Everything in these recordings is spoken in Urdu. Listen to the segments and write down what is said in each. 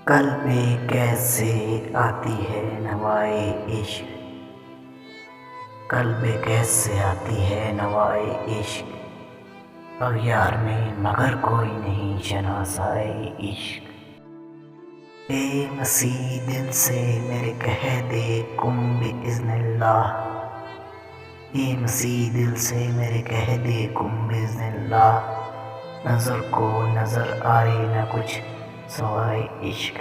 قلب کیسے آتی ہے نوائے عشق، قلب کیسے آتی ہے نوائے عشق، اغیار میں مگر کوئی نہیں شناسائے عشق۔ اے مسیح دل سے میرے کہہ دے کن بإذن اللہ، اے مسیح دل سے میرے کہہ دے کن بإذن اللہ، نظر کو نظر آئے نہ کچھ سوائے عشق۔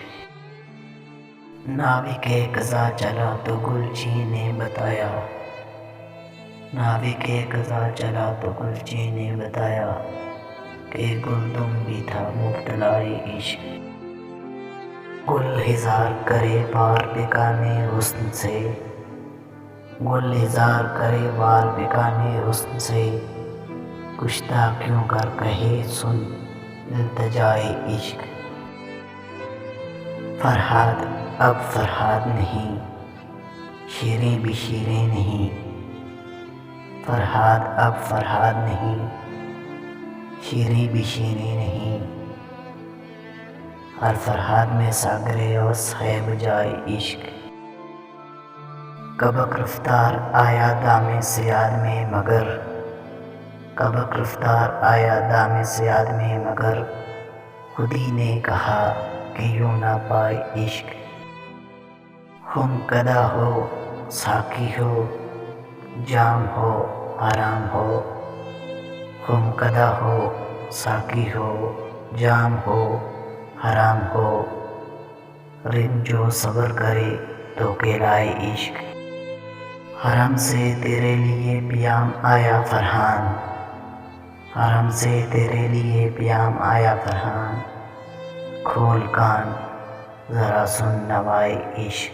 ناوک قضا چلا تو گلچین نے بتایا، ناوک قضا چلا تو گلچین نے بتایا کہ گلدم بھی تھا مبتلائے عشق۔ گل ہزار کرے وار بکانے حسن سے، گل ہزار کرے وار بکانے حسن سے، کشتہ کیوں کر کہے سن التجائے عشق۔ فرہاد اب فرہاد نہیں، شیریں بھی شیریں نہیں، فرہاد اب فرہاد نہیں، شیریں بھی شیریں نہیں، ہر فرہاد میں ساغر اوس ہے بجائے عشق۔ کبک رفتار آیا دام صیاد میں مگر، کبک رفتار آیا دام صیاد میں مگر، خودی نے کہا کہ یوں نہ پائے عشق۔ خم کدہ ہو ساقی ہو جام ہو حرام ہو، خم کدہ ہو ساقی ہو جام ہو حرام ہو، رنج و صبر کرے تو کہلائے عشق۔ حرم سے تیرے لیے پیام آیا فرحان، حرم سے تیرے لیے پیام آیا فرحان، کھول کان ذرا سن نوائے عشق۔